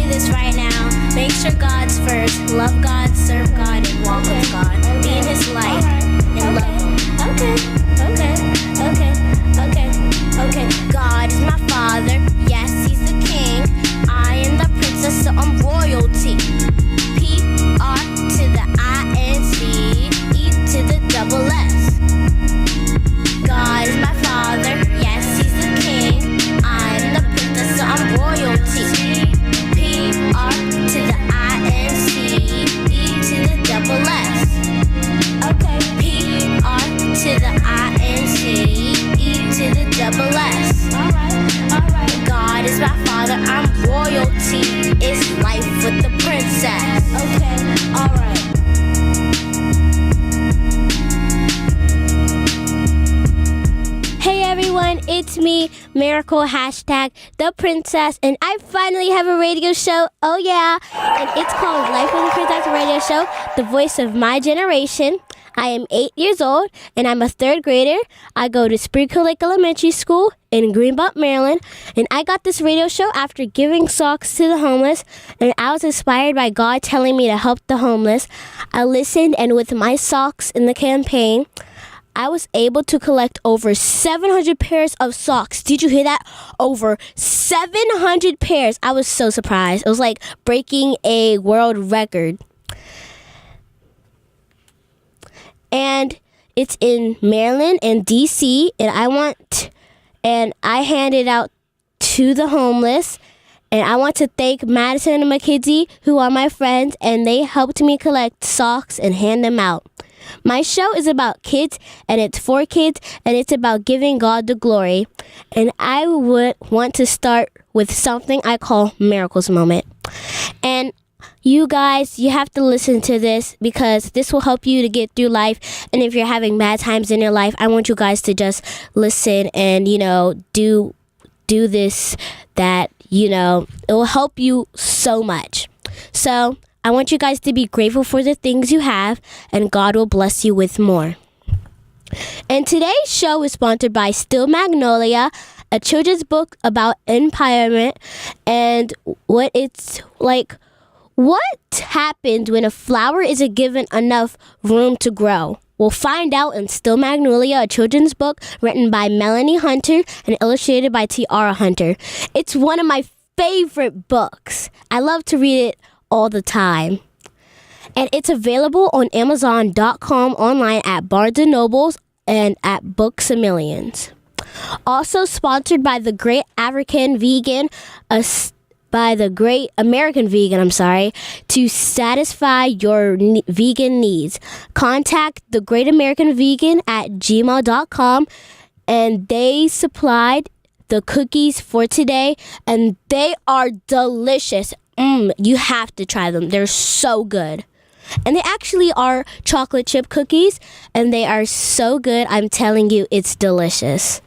this right now. Make sure God's first. Love God, serve God, and walk with God. Be in His light and love Him. Okay. God is my Father. Yes, He's the King. I am the princess, so I'm royalty. P-R to the I-N-C, E to the double S. God is my Father. Yes, He's the King. I'm the princess, so I'm royalty. P-R to the I-N-C, E to the double S. Okay. P-R to the I-N-C, E to the double S. Alright. God is my Father, I'm royalty. It's life with the princess. Okay, alright. Hey everyone, it's me, Miracle #the Princess, and I finally have a radio show. Oh yeah, and it's called Life with the Princess Radio Show, the voice of my generation. I am 8 years old, and I'm a 3rd grader. I go to Springhill Lake Elementary School in Greenbelt, Maryland, and I got this radio show after giving socks to the homeless, and I was inspired by God telling me to help the homeless. I listened, and with my socks in the campaign, I was able to collect over 700 pairs of socks. Did you hear that? Over 700 pairs. I was so surprised. It was like breaking a world record. And it's in Maryland and DC, and I hand it out to the homeless. And I want to thank Madison and McKinsey, who are my friends, and they helped me collect socks and hand them out. My show is about kids, and it's for kids, and it's about giving God the glory. And I would want to start with something I call Miracles Moment. And you guys, you have to listen to this because this will help you to get through life. And if you're having bad times in your life, I want you guys to just listen and, do this, that, it will help you so much. So I want you guys to be grateful for the things you have, and God will bless you with more. And today's show is sponsored by Still Magnolia, a children's book about empowerment and what it's like. What happens when a flower isn't given enough room to grow? We'll find out in Still Magnolia, a children's book written by Melanie Hunter and illustrated by Tiara Hunter. It's one of my favorite books. I love to read it all the time. And it's available on Amazon.com, online at Barnes & Nobles, and at Books A Millions. Also sponsored by the Great American Vegan, to satisfy your vegan needs. Contact the Great American Vegan at gmail.com, and they supplied the cookies for today, and they are delicious. You have to try them. They're so good. And they actually are chocolate chip cookies, and they are so good. I'm telling you, it's delicious.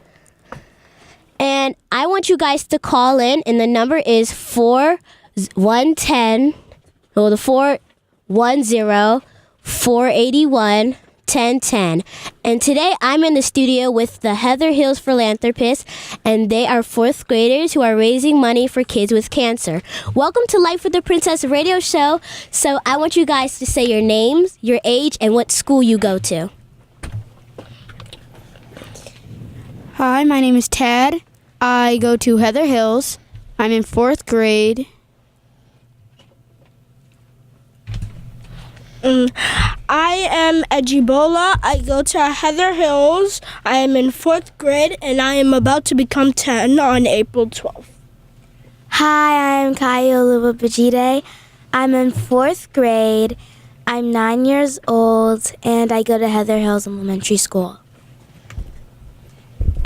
And I want you guys to call in, and the number is 410-481-1010. And today I'm in the studio with the Heather Hills Philanthropists, and they are 4th graders who are raising money for kids with cancer. Welcome to Life with the Princess radio show. So I want you guys to say your names, your age, and what school you go to. Hi, my name is Ted. I go to Heather Hills. I'm in 4th grade. I am Ejibola. I go to Heather Hills. I am in 4th grade, and I am about to become 10 on April 12th. Hi, I'm Kayo Lubabajide. I'm in 4th grade. I'm 9 years old, and I go to Heather Hills Elementary School.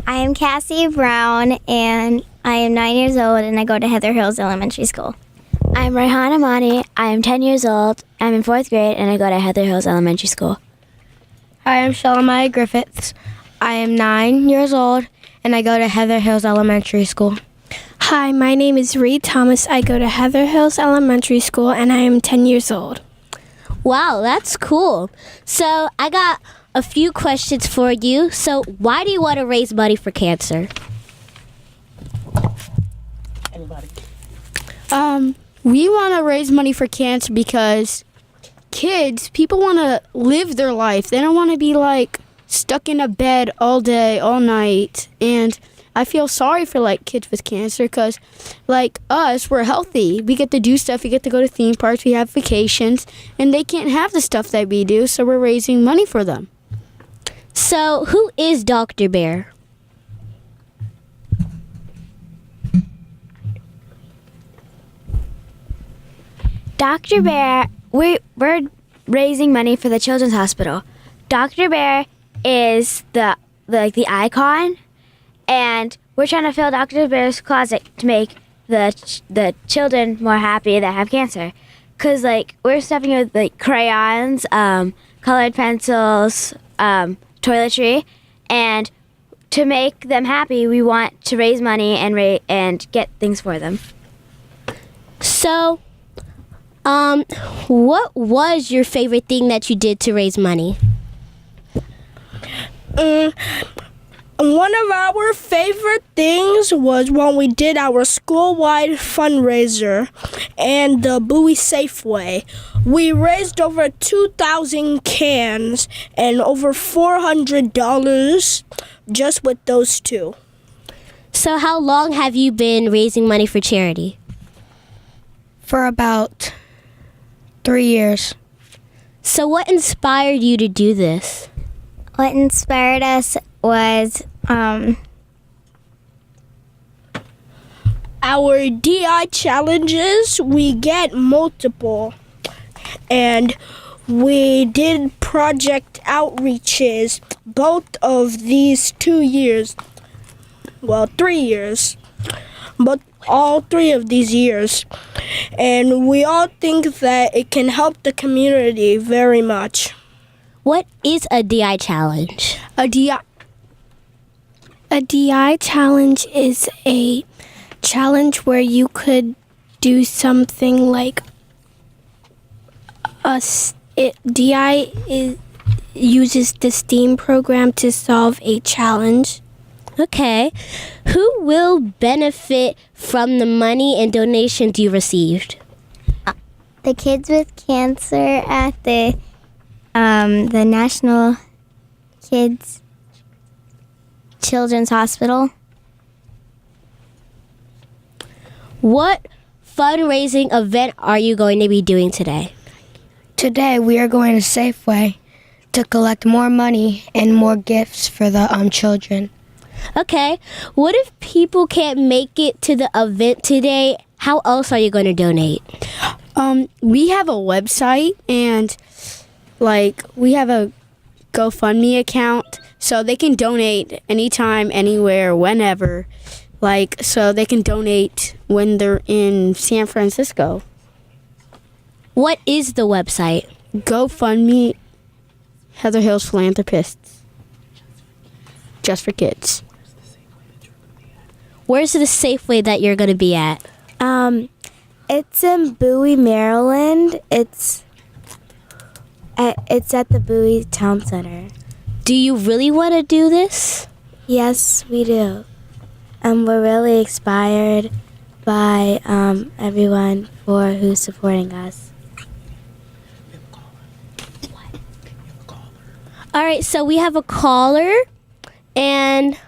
I am Cassie Brown, and I am 9 years old, and I go to Heather Hills Elementary School. I'm Rayhan Amani. I am 10 years old. I'm in 4th grade, and I go to Heather Hills Elementary School. Hi, I'm Shalomaya Griffiths. I am 9 years old, and I go to Heather Hills Elementary School. Hi, my name is Reed Thomas. I go to Heather Hills Elementary School, and I am 10 years old. Wow, that's cool. So I got a few questions for you. So why do you want to raise money for cancer? Anybody? We want to raise money for cancer because people want to live their life. They don't want to be like stuck in a bed all day, all night. And I feel sorry for like kids with cancer because like us, we're healthy. We get to do stuff. We get to go to theme parks. We have vacations, and they can't have the stuff that we do. So we're raising money for them. So, who is Dr. Bear? Dr. Bear, we're raising money for the Children's Hospital. Dr. Bear is the icon, and we're trying to fill Dr. Bear's closet to make the children more happy that have cancer. Cause like we're stuffing it with like crayons, colored pencils, toiletry, and to make them happy, we want to raise money and get things for them. So, what was your favorite thing that you did to raise money? One of our favorite things was when we did our school-wide fundraiser and the Bowie Safeway. We raised over 2,000 cans and over $400 just with those two. So, how long have you been raising money for charity? For about 3 years. So, what inspired you to do this? What inspired us was Our DI challenges, we get multiple. And we did project outreaches both of these 2 years. Well, 3 years. But all 3 of these years. And we all think that it can help the community very much. What is a DI challenge? A DI A DI challenge is a challenge where you could do something like DI uses the STEAM program to solve a challenge. Okay. Who will benefit from the money and donations you received? the kids with cancer at the National Children's Hospital. What fundraising event are you going to be doing today? Today we are going to Safeway to collect more money and more gifts for the children. Okay. What if people can't make it to the event today? How else are you going to donate? We have a website and we have a GoFundMe account, so they can donate anytime, anywhere, whenever. So they can donate when they're in San Francisco. What is the website? GoFundMe, Heather Hills Philanthropists. Just for kids. Where's the Safeway that you're going to be at? It's in Bowie, Maryland. It's at the Bowie Town Center. Do you really want to do this? Yes, we do. We're really inspired by everyone who's supporting us. All right, so we have a caller, and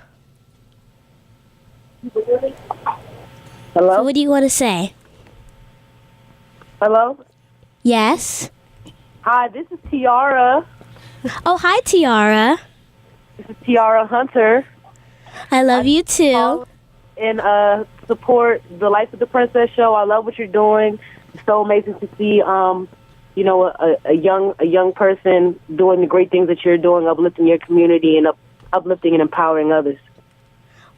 Hello? what do you want to say? Hello? Yes? Hi, this is Tiara. Oh, hi, Tiara. This is Tiara Hunter. I love you too. And support the Life of the Princess show. I love what you're doing. It's so amazing to see, a young person doing the great things that you're doing, uplifting your community and uplifting and empowering others.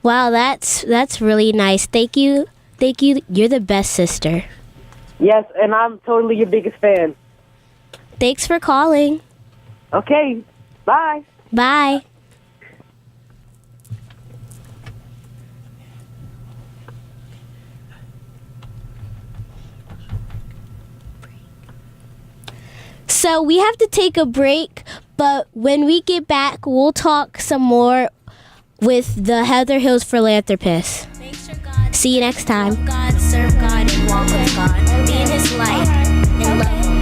Wow, that's really nice. Thank you. You're the best sister. Yes, and I'm totally your biggest fan. Thanks for calling. Okay, bye. Bye. So we have to take a break, but when we get back, we'll talk some more with the Heather Hills Philanthropists. See you next time. God, serve God, and walk with God. Be in His light and love Him.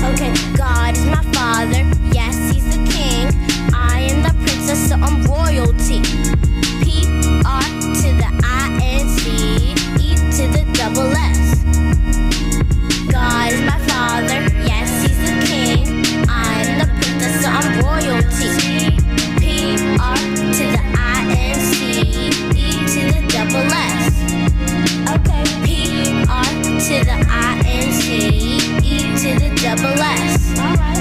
Okay. God is my Father. Yes, He's the King. I am the princess, so I'm royalty. P-R to the I-N-C, E to the double S. God is my Father. Yes, He's the King. I am the princess, so I'm royalty. P-R to the I-N-C, E to the double S. Okay. P-R to the I-N-C, E to the double S. Alright.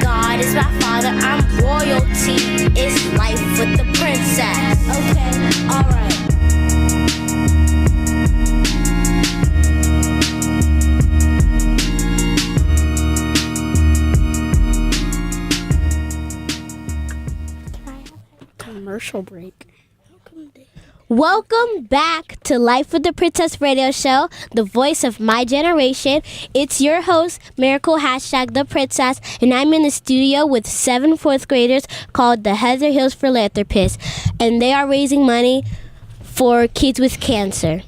God is my Father, I'm royalty. It's life with the princess. Okay, alright. Commercial break. Welcome back to Life with the Princess Radio Show, the voice of my generation. It's your host, Miracle #the Princess, and I'm in the studio with 7 fourth graders called the Heather Hills Philanthropists, and they are raising money for kids with cancer.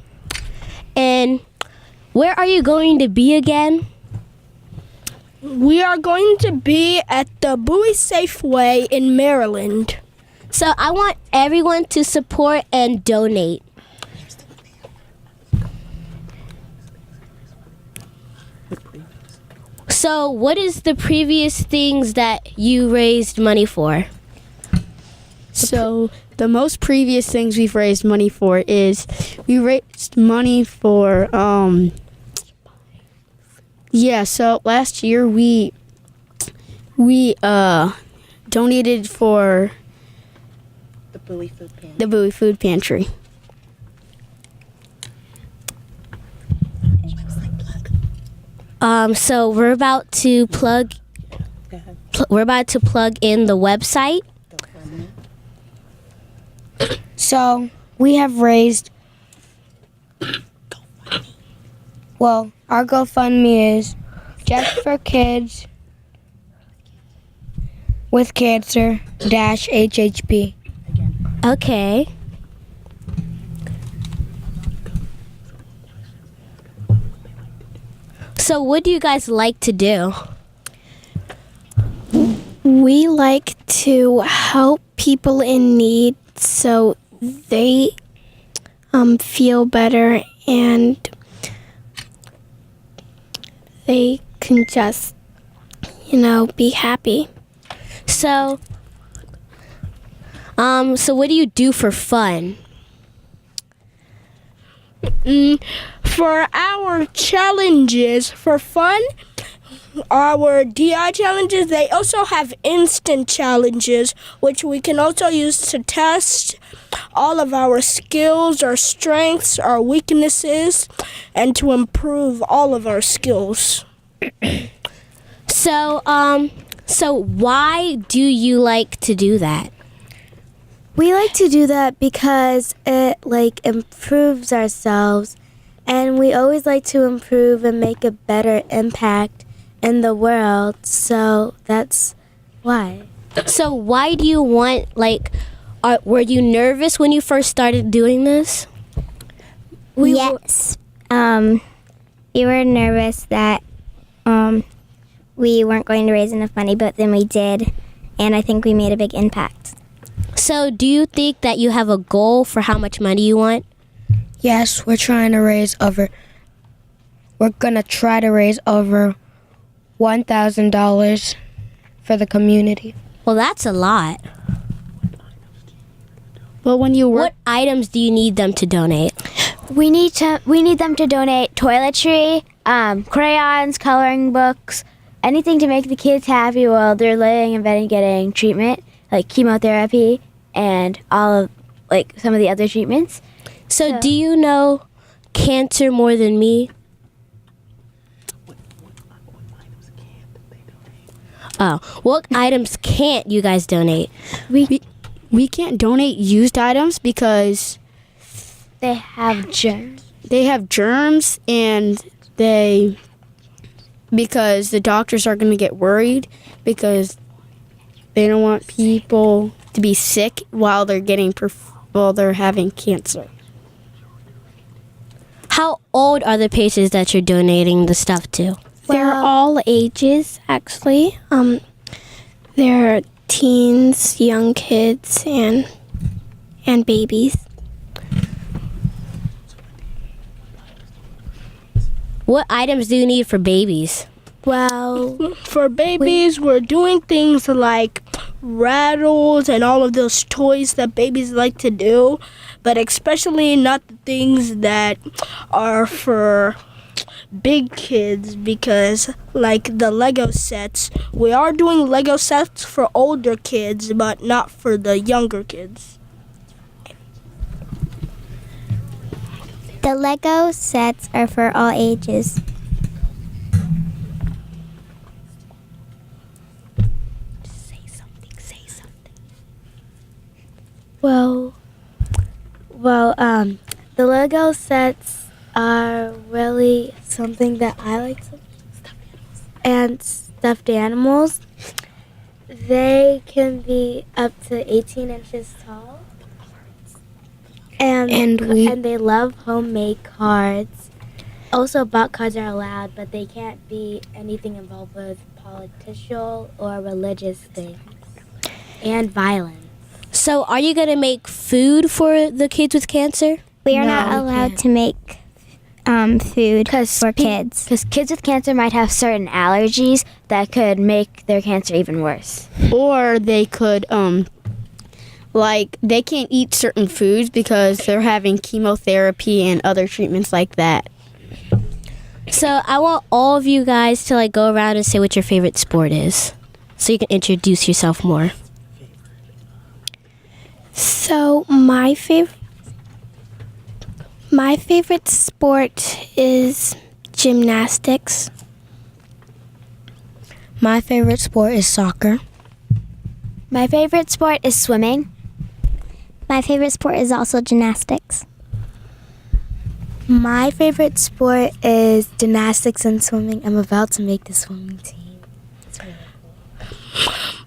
And where are you going to be again? We are going to be at the Bowie Safeway in Maryland. So I want everyone to support and donate. So what is the previous things that you raised money for? So the most previous things we've raised money for is we raised money for so last year we donated for the Bowie Food Pantry. So we're about to plug in the website. So we have raised, well, our GoFundMe is just for kids with cancer -HHP. Okay. So what do you guys like to do? We like to help people in need so they feel better and they can just, be happy. So what do you do for fun? For our challenges, for fun, our DI challenges, they also have instant challenges, which we can also use to test all of our skills, our strengths, our weaknesses, and to improve all of our skills. So why do you like to do that? We like to do that because it improves ourselves, and we always like to improve and make a better impact in the world. So that's why. So why do you want were you nervous when you first started doing this? Yes. We were nervous that we weren't going to raise enough money, but then we did, and I think we made a big impact. So do you think that you have a goal for how much money you want? Yes, we're going to try to raise over $1,000 for the community. Well, that's a lot. Well, what items do you need them to donate? We need them to donate toiletry, crayons, coloring books, anything to make the kids happy while they're laying in bed and getting treatment, like chemotherapy and all of some of the other treatments. So do you know cancer more than me? Oh, what items can't you guys donate? We can't donate used items because they have germs. They have germs, and because the doctors are going to get worried because they don't want people to be sick while they're getting while they're having cancer. How old are the patients that you're donating the stuff to? They're all ages, actually. They're teens, young kids, and babies. What items do you need for babies? Well, for babies, we're doing things like rattles and all of those toys that babies like to do, but especially not the things that are for big kids, because like the Lego sets, we are doing Lego sets for older kids, but not for the younger kids. The Lego sets are for all ages. Well, the Lego sets are really something that I like. And stuffed animals, they can be up to 18 inches tall. And they love homemade cards. Also, bought cards are allowed, but they can't be anything involved with political or religious things and violence. So are you going to make food for the kids with cancer? We are not allowed to make food for kids. Because kids with cancer might have certain allergies that could make their cancer even worse. Or they could, they can't eat certain foods because they're having chemotherapy and other treatments like that. So I want all of you guys to go around and say what your favorite sport is, so you can introduce yourself more. So my favorite sport is gymnastics. My favorite sport is soccer. My favorite sport is swimming. My favorite sport is also gymnastics. My favorite sport is gymnastics and swimming. I'm about to make the swimming team.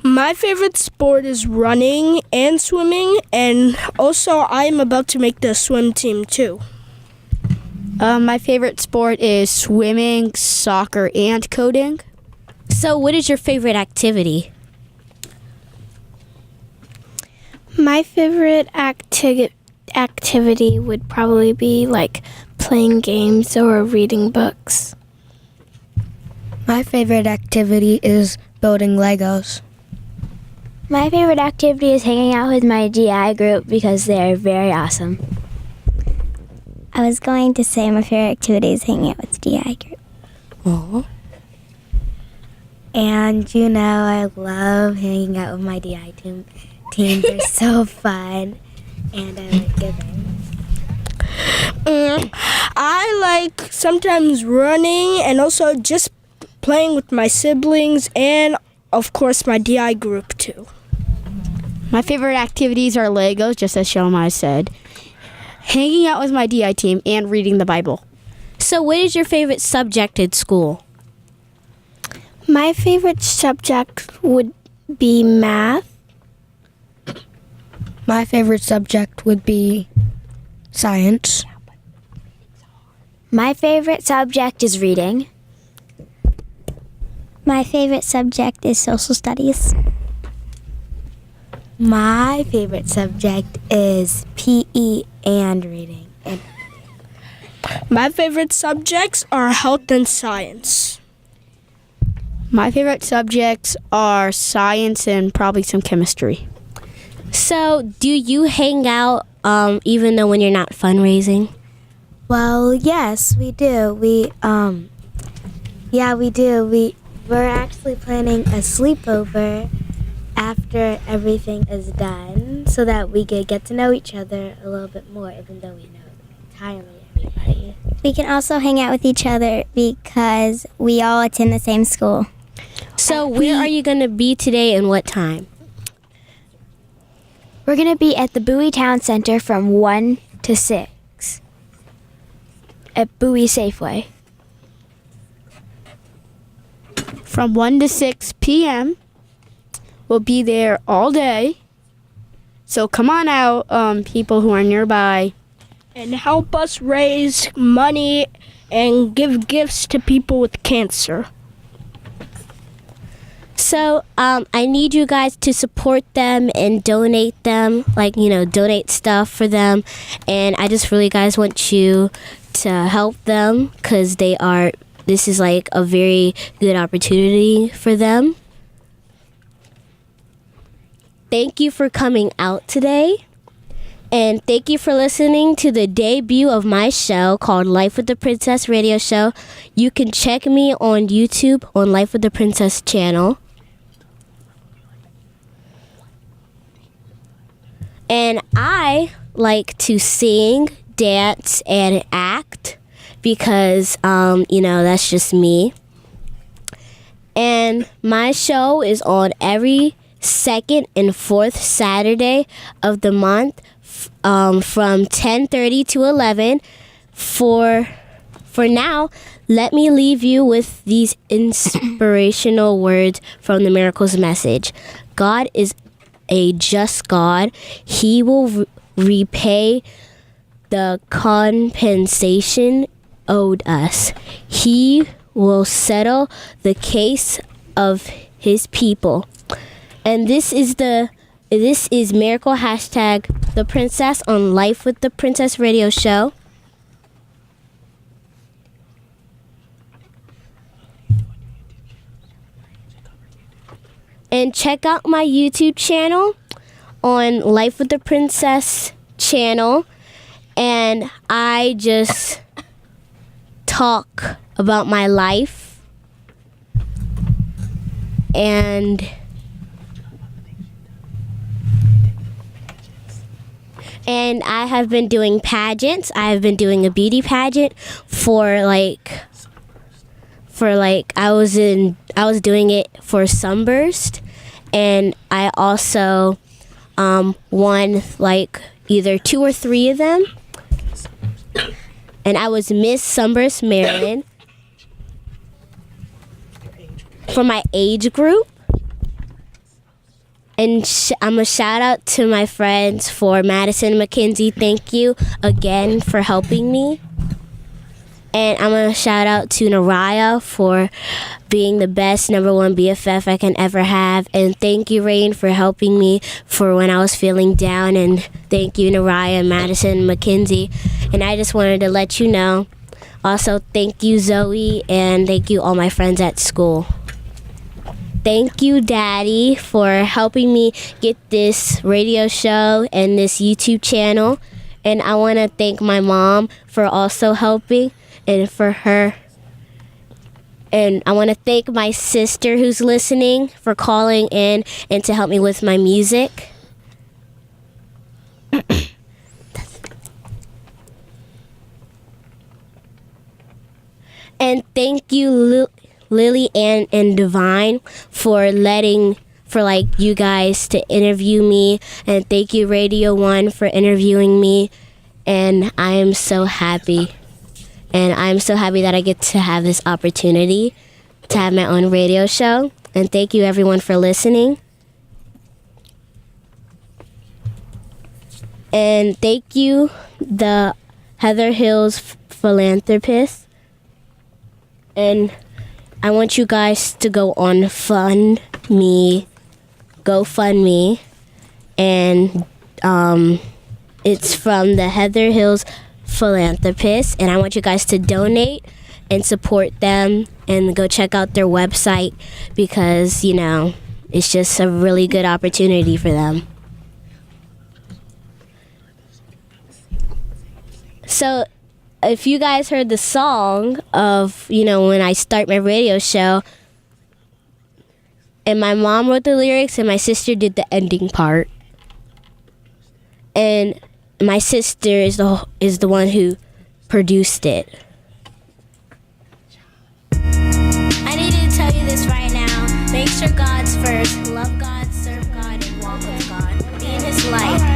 My favorite sport is running and swimming, and also I'm about to make the swim team too. My favorite sport is swimming, soccer, and coding. So what is your favorite activity? My favorite activity would probably be playing games or reading books. My favorite activity is building Legos. My favorite activity is hanging out with my DI group because they're very awesome. I was going to say my favorite activity is hanging out with the DI group. Aww. And I love hanging out with my DI team. They're so fun, and I like giving. I like sometimes running and also just playing with my siblings and, of course, my DI group too. My favorite activities are Legos, just as Shelmai said, hanging out with my DI team, and reading the Bible. So what is your favorite subject in school? My favorite subject would be math. My favorite subject would be science. My favorite subject is reading. My favorite subject is social studies. My favorite subject is PE and reading. My favorite subjects are health and science. My favorite subjects are science and probably some chemistry. So do you hang out even though when you're not fundraising? Well, yes, we do. We do. We're actually planning a sleepover after everything is done so that we could get to know each other a little bit more, even though we know entirely everybody. We can also hang out with each other because we all attend the same school. So where are you going to be today and what time? We're going to be at the Bowie Town Center from 1 to 6 at Bowie Safeway. From 1 to 6 p.m. We'll be there all day. So come on out, people who are nearby. And help us raise money and give gifts to people with cancer. So I need you guys to support them and donate them, donate stuff for them. And I just really, guys, want you to help them because this is like a very good opportunity for them. Thank you for coming out today. And thank you for listening to the debut of my show called Life with the Princess Radio Show. You can check me on YouTube on Life with the Princess channel. And I like to sing, dance, and act because, that's just me. And my show is on every second and fourth Saturday of the month from 10:30 to 11. For now, let me leave you with these inspirational words from the Miracles Message. God is a just God. He will repay the compensation owed us. He will settle the case of his people. And this is Miracle hashtag The Princess on Life with the Princess Radio Show. And check out my YouTube channel on Life with the Princess channel. And I just talk about my life. And I have been doing pageants. I have been doing a beauty pageant for I was doing it for Sunburst, and I also won either 2 or 3 of them. And I was Miss Sunburst Maryland for my age group. And I'm a shout out to my friends for Madison and Mackenzie. Thank you again for helping me. And I'm going to shout out to Naraya for being the best #1 BFF I can ever have. And thank you, Rain, for helping me for when I was feeling down. And thank you, Naraya, Madison, and Mackenzie. And I just wanted to let you know. Also, thank you, Zoe, and thank you, all my friends at school. Thank you, Daddy, for helping me get this radio show and this YouTube channel. And I want to thank my mom for also helping and for her. And I want to thank my sister who's listening for calling in and to help me with my music. And thank you, Lily Ann and Divine, for you guys to interview me. And thank you, Radio 1, for interviewing me. And I am so happy. And I'm so happy that I get to have this opportunity to have my own radio show. And thank you, everyone, for listening. And thank you, the Heather Hills Philanthropists. And I want you guys to go on GoFundMe, and it's from the Heather Hills Philanthropists, and I want you guys to donate and support them and go check out their website because, it's just a really good opportunity for them. So if you guys heard the song of, when I start my radio show, and my mom wrote the lyrics and my sister did the ending part. And my sister is the one who produced it. I need to tell you this right now. Make sure God's first. Love God, serve God, and walk with God. Be in His light.